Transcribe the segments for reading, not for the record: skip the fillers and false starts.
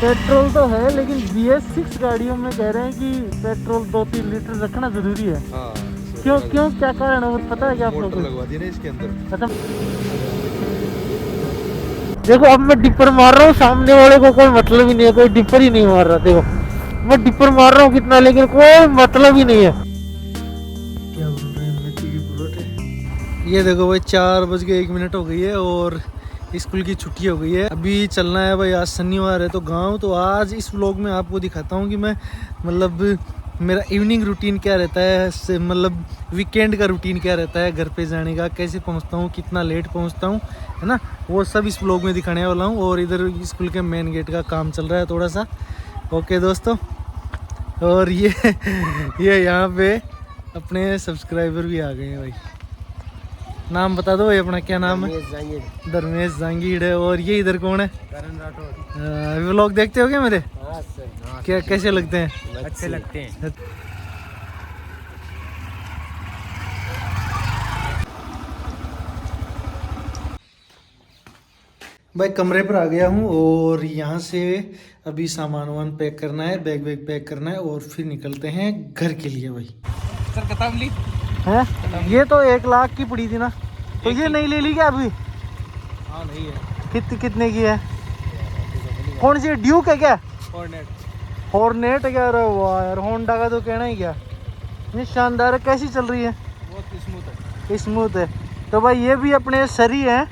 Petrol तो है, लेकिन BS6 गाड़ियों में कह रहे हैं कि पेट्रोल 2-3 लीटर रखना जरूरी है। हाँ, क्यों क्यों क्या कारण है वो पता है क्या आप मोटर लोगों लगवा दी ना इसके अंदर। को? देखो अब मैं डिपर मार रहा हूँ, सामने वाले को कोई मतलब ही नहीं है, कोई डिपर ही नहीं मार रहा। देखो मैं डिपर मार रहा हूँ कितना, लेकिन कोई मतलब ही नहीं है। क्या बोल रहे हैं मेथी के परोठे। ये देखो भाई 4:01 हो गई है और स्कूल की छुट्टी हो गई है। अभी चलना है भाई, आज शनिवार है तो गांव। तो आज इस व्लॉग में आपको दिखाता हूँ कि मैं मतलब मेरा इवनिंग रूटीन क्या रहता है, मतलब वीकेंड का रूटीन क्या रहता है, घर पे जाने का, कैसे पहुँचता हूँ, कितना लेट पहुँचता हूँ, है ना, वो सब इस व्लॉग में दिखाने वाला हूँ। और इधर स्कूल के मेन गेट का काम चल रहा है थोड़ा सा। ओके दोस्तों, और ये यहाँ पे अपने सब्सक्राइबर भी आ गए हैं भाई। नाम बता दो भाई अपना, क्या नाम है? धर्मेश जांगीड़ है। और ये इधर कौन है? करण राठौर। व्लॉग देखते हो क्या मेरे? हाँ सर। क्या कैसे लगते हैं? अच्छे लगते हैं। भाई कमरे पर आ गया हूँ और यहाँ से अभी सामान वामान पैक करना है, बैग वैग पैक करना है और फिर निकलते हैं घर के लिए भाई। सर किताब ली है? ये तो 1 लाख की पड़ी थी ना, तो ये नहीं ले ली क्या अभी? हाँ नहीं है। कितने की है? कौन सी ड्यूक है क्या? हॉर्नेट है क्या? अरे वाह यार, होंडा का तो कहना ही क्या। ये शानदार है। कैसी चल रही है? बहुत स्मूथ है। स्मूथ है। तो भाई ये भी अपने सरी हैं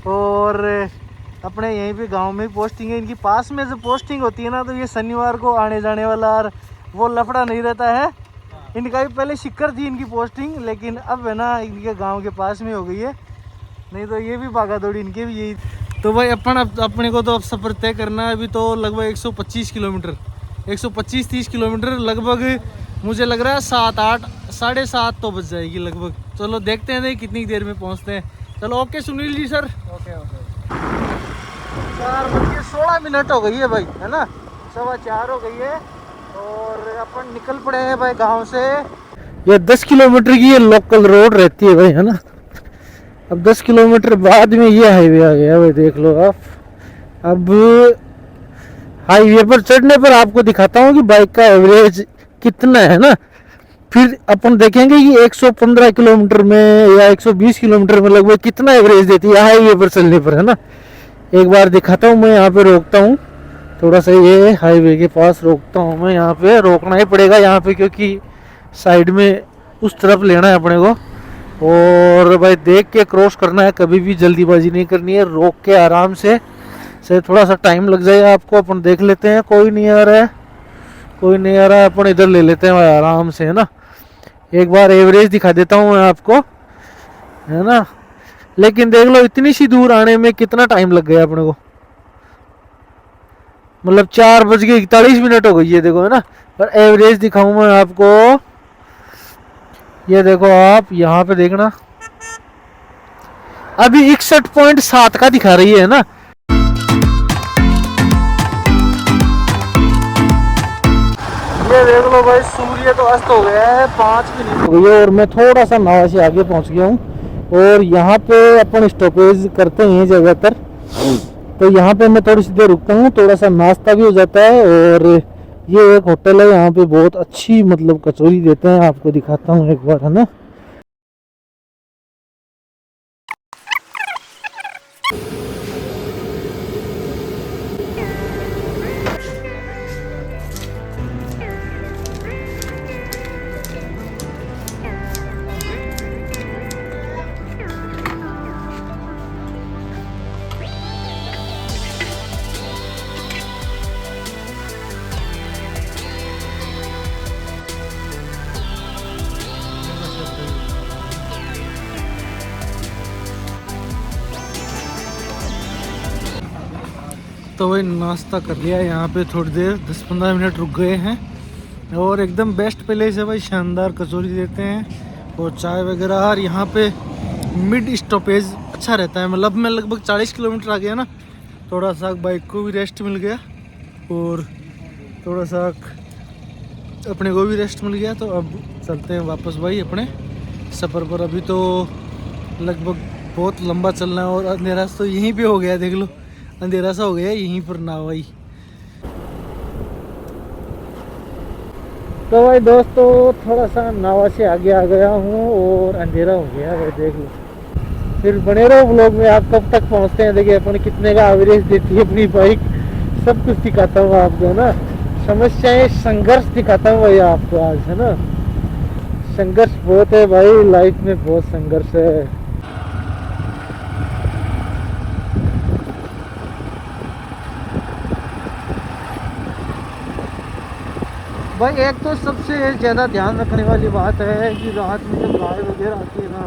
और अपने यहीं पे गांव में पोस्टिंग है इनकी। पास में जो पोस्टिंग होती है ना, तो ये शनिवार को आने जाने वाला और वो लफड़ा नहीं रहता है। इनका भी पहले शिक्कर थी इनकी पोस्टिंग, लेकिन अब है ना इनके गांव के पास में हो गई है, नहीं तो ये भी भागा दौड़ी इनके भी यही। तो भाई अपने को तो अब सफ़र तय करना है। अभी तो लगभग 125 किलोमीटर, 125-30 किलोमीटर लगभग। मुझे लग रहा है 7-8 7:30 तो बज जाएगी लगभग। चलो देखते हैं कितनी देर में पहुंचते हैं। चलो okay Sunil ji sir. Okay. 4:16 हो गई है भाई, है ना, 4:15 हो गई है और अपन निकल पड़े हैं भाई गांव से। ये 10 किलोमीटर की ये लोकल रोड रहती है भाई, है ना। अब 10 किलोमीटर बाद में ये हाईवे आ गया भाई, देख लो आप। अब हाईवे पर चढ़ने पर आपको दिखाता हूँ कि बाइक का एवरेज कितना है ना, फिर अपन देखेंगे कि 115 किलोमीटर में या 120 किलोमीटर में लगभग कितना एवरेज देती है हाईवे पर चलने पर, है ना। एक बार दिखाता हूँ, मैं यहाँ पे रोकता हूँ थोड़ा सा, ये हाईवे के पास रोकता हूँ मैं। यहाँ पे रोकना ही पड़ेगा यहाँ पे, क्योंकि साइड में उस तरफ लेना है अपने को। और भाई देख के क्रॉस करना है, कभी भी जल्दीबाजी नहीं करनी है, रोक के आराम से थोड़ा सा टाइम लग जाएगा आपको। अपन देख लेते हैं, कोई नहीं आ रहा है, कोई नहीं आ रहा है, अपन इधर ले लेते हैं भाई आराम से, है ना। एक बार एवरेज दिखा देता हूँ मैं आपको, है ना। लेकिन देख लो इतनी सी दूर आने में कितना टाइम लग गया अपने को, मतलब 4:41 हो गई है, देखो, है ना। और एवरेज दिखाऊं मैं आपको, ये देखो आप यहाँ पे देखना, अभी 61.7 का दिखा रही है ना। ये देख लो भाई, सूर्य तो अस्त हो गया है, 5 मिनट हो गई है और मैं थोड़ा सा नाव से आगे पहुंच गया हूँ। और यहाँ पे अपन स्टॉपेज करते हैं ज़्यादातर, तो यहाँ पे मैं थोड़ी सी देर रुकता हूँ, थोड़ा सा नाश्ता भी हो जाता है। और ये एक होटल है, यहाँ पे बहुत अच्छी मतलब कचौरी देते हैं, आपको दिखाता हूँ एक बार, है ना। तो भाई नाश्ता कर लिया यहाँ पे, थोड़ी देर 10-15 मिनट रुक गए हैं। और एकदम बेस्ट प्लेस है भाई, शानदार कचौरी देते हैं और चाय वगैरह। और यहाँ पे मिड स्टॉपेज अच्छा रहता है, मतलब मैं लगभग 40 किलोमीटर आ गया ना, थोड़ा सा बाइक को भी रेस्ट मिल गया और थोड़ा सा अपने को भी रेस्ट मिल गया। तो अब चलते हैं वापस भाई अपने सफ़र पर। अभी तो लगभग बहुत लंबा चलना है और अंधेरा तो यहीं पे हो गया, देख लो अंधेरा सा हो गया यहीं पर ना भाई। तो भाई दोस्तों थोड़ा सा नावा से आगे आ गया हूँ और अंधेरा हो गया भाई, देख लो। फिर बने रहो व्लॉग में, आप कब तक पहुँचते हैं। देखिए अपन कितने का एवरेज देती है अपनी बाइक, सब कुछ दिखाता हूँ आपको, है ना। समस्याएं, संघर्ष दिखाता हूँ भाई आपको आज, है ना। संघर्ष बहुत है भाई, लाइफ में बहुत संघर्ष है। भाई एक तो सबसे ज़्यादा ध्यान रखने वाली बात है कि रात में जब गाय वगैरह आती है ना,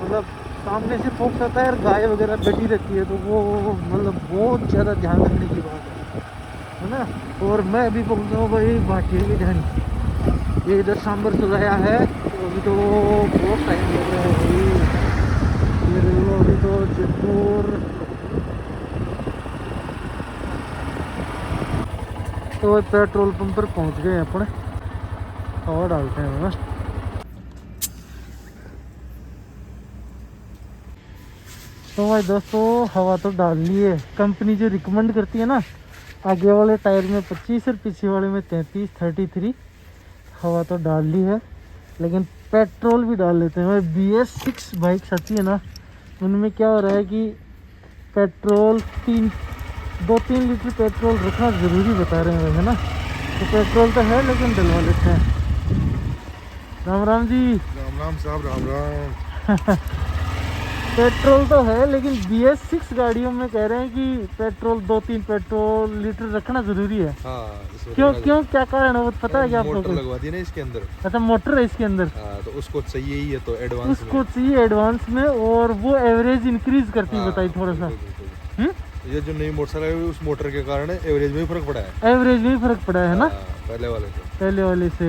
मतलब सामने से फोक्स आता है और गाय वगैरह बैठी रहती है, तो वो मतलब बहुत ज़्यादा ध्यान रखने की बात है ना। और मैं अभी पहुँचा हूँ भाई भाटिया की ढाणी। ये इधर सांबर सजाया है, तो अभी तो बहुत टाइम लग रहा है भाई। ये देख लो, अभी तो चित्तूर तो पेट्रोल पंप पर पहुंच गए अपने, हवा डालते हैं ना। तो भाई दोस्तों हवा तो डाल ली है। कंपनी जो रिकमेंड करती है ना, आगे वाले टायर में 25 और पीछे वाले में 33 हवा तो डाल ली है, लेकिन पेट्रोल भी डाल लेते हैं भाई। BS6 बाइक्स आती है ना, उनमें क्या हो रहा है कि पेट्रोल 2-3 लीटर पेट्रोल रखना ज़रूरी बता रहे हैं, है ना। तो पेट्रोल तो है लेकिन डलवा लेते हैं। राम राम जी। राम राम साहब, राम राम। पेट्रोल तो है लेकिन BS6 गाड़ियों में कह रहे हैं कि पेट्रोल 2-3 पेट्रोल लीटर रखना ज़रूरी है। हाँ, क्यों क्यों, क्या कारण है वो पता है क्या आपको? मोटर लगवा दी ना इसके अंदर। अच्छा, मोटर है इसके अंदर। हाँ, तो उसको चाहिए ही है, तो एडवांस उसको चाहिए एडवांस में, और वो एवरेज इंक्रीज करती है, बताइए थोड़ा सा। ये जो नई मोटरसाइकिल है, उस मोटर के कारण एवरेज में भी फर्क पड़ा है। एवरेज में फर्क पड़ा है ना, पहले वाले से।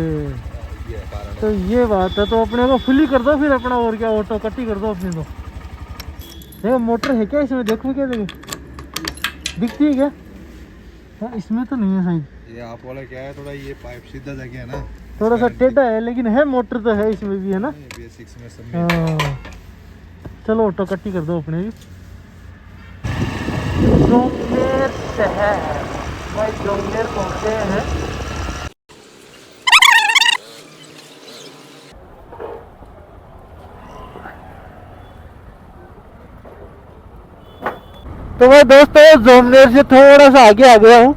ये कारण तो ये बात है, तो अपने को फुली कर दो फिर अपना, और क्या ऑटो कट्टी कर दो अपनी। तो देखो मोटर है क्या इसमें, देखो क्या, देखो दिखती है क्या? हाँ, इसमें तो नहीं है शायद। ये आप वाला क्या है, थोड़ा ये पाइप सीधा जगह है ना, थोड़ा सा टेढ़ा है, लेकिन है मोटर तो है इसमें भी, है ना। BS6 में सब में। हाँ, चलो ऑटो कट्टी कर दो अपने भी। जोंगलेर शहर भाई, जोंगलेर पहुंचे हैं। तो मैं दोस्तों जोमनेर से थोड़ा सा आगे आ गया हूँ,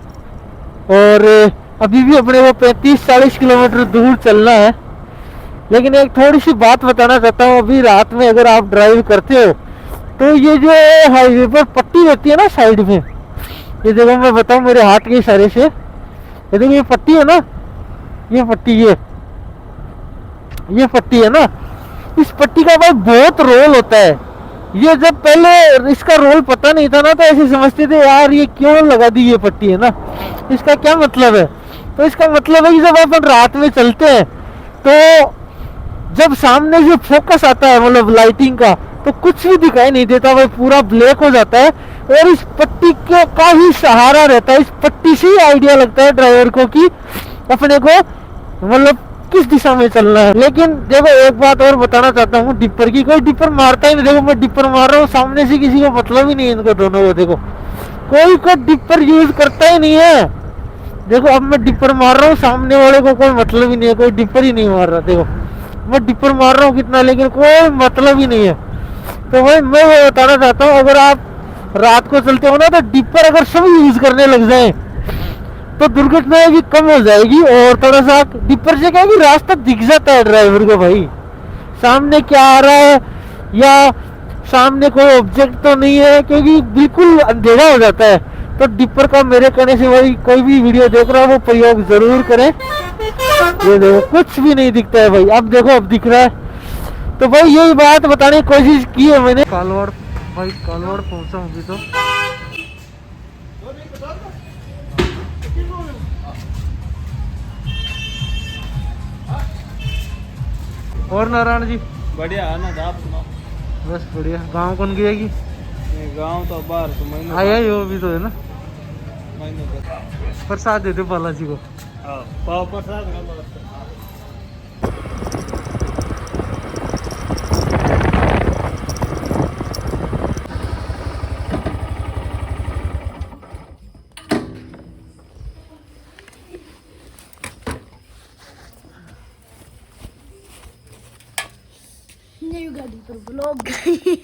और अभी भी अपने को 35-40 किलोमीटर दूर चलना है। लेकिन एक थोड़ी सी बात बताना चाहता हूँ। अभी रात में अगर आप ड्राइव करते हो, तो ये जो हाईवे पर पट्टी रहती है ना साइड में, ये देखो मैं बताऊँ मेरे हाथ के इशारे से, ये देखो ये पट्टी है ना, ये पट्टी, ये पट्टी है ना, इस पट्टी का भाई बहुत रोल होता है। ये जब पहले इसका रोल पता नहीं था ना, तो ऐसे समझते थे यार ये क्यों लगा दी ये पट्टी, है ना, इसका क्या मतलब है। तो इसका मतलब है कि जब अपन रात में चलते हैं, तो जब सामने से फोकस आता है, मतलब लाइटिंग का, तो कुछ भी दिखाई नहीं देता भाई, पूरा ब्लैक हो जाता है। और इस पट्टी के का ही सहारा रहता है, इस पट्टी से ही आइडिया लगता है ड्राइवर को कि अपने को मतलब किस दिशा में चलना है। लेकिन देखो एक बात और बताना चाहता हूँ, डिपर की, कोई डिपर मारता ही नहीं। देखो मैं डिपर मार रहा हूँ, सामने से किसी को मतलब ही नहीं है इनको दोनों को। देखो कोई डिपर यूज करता ही नहीं है। देखो अब मैं डिपर मार रहा हूँ, सामने वाले को कोई मतलब ही नहीं है, कोई डिपर ही नहीं मार रहा। देखो मैं डिपर मार रहा हूँ कितना, लेकिन कोई मतलब ही नहीं है। तो भाई मैं वो बताना चाहता हूँ, अगर आप रात को चलते हो ना, तो डिपर अगर सभी यूज करने लग जाए तो दुर्घटनाएं भी कम हो जाएगी। और थोड़ा सा डिपर से क्या है कि रास्ता दिख जाता है ड्राइवर को भाई, सामने क्या आ रहा है या सामने कोई ऑब्जेक्ट तो नहीं है, क्योंकि बिल्कुल अंधेरा हो जाता है। तो डिपर का मेरे कहने से भाई कोई भी वीडियो देख रहा है वो प्रयोग जरूर करें। ये देखो कुछ भी नहीं दिखता है भाई, अब देखो अब दिख रहा है। तो भाई यही बात बताने की कोशिश की है मैंने। कालवाड़ भाई, कालवाड़ पहुंचा हूँ अभी तो। और नारायण जी बढ़िया है ना, आप सुनाओ। बस बढ़िया। गांव कौन गया कि गांव तो बाहर तो महीने आया ही हो अभी तो, है ना। महीने प्रसाद देते बालाजी को। पाव प्रसाद गई गाड़ी पर ब्लॉक गई।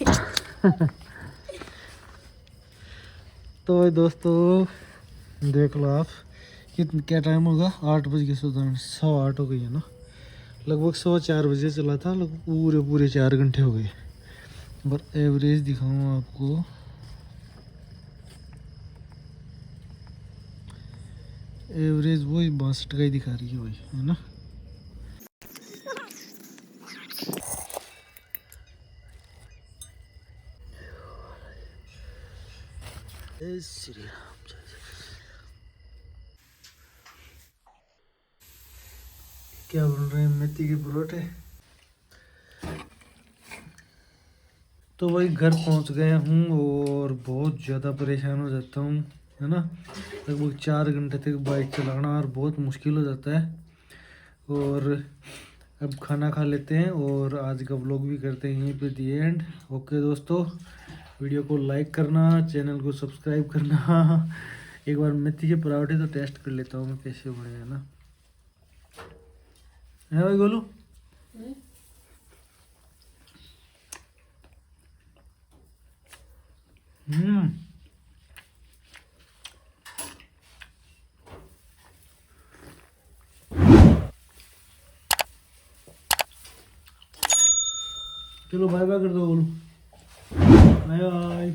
तो भाई दोस्तों देख लो आप क्या टाइम होगा, 8:17 हो गई है ना, लगभग 4:15 चला था, लगभग पूरे पूरे 4 घंटे हो गए। पर एवरेज दिखाऊँ आपको, एवरेज वही 62 का ही दिखा रही है भाई, है ना। जय श्री राम, जय श्री राम। क्या बोल रहे हैं, मेथी के परोठे। तो भाई घर पहुंच गए हूँ और बहुत ज़्यादा परेशान हो जाता हूँ, है ना। लगभग 4 घंटे तक बाइक चलाना और बहुत मुश्किल हो जाता है। और अब खाना खा लेते हैं और आज का व्लॉग भी करते हैं यहीं पे दी एंड। ओके दोस्तों, वीडियो को लाइक करना, चैनल को सब्सक्राइब करना। एक बार मेथी के पराठे तो टेस्ट कर लेता हूँ मैं कैसे बने, है ना। है भाई गोलू। चलो बाय बाय कर दो गोलू, बाय बाय।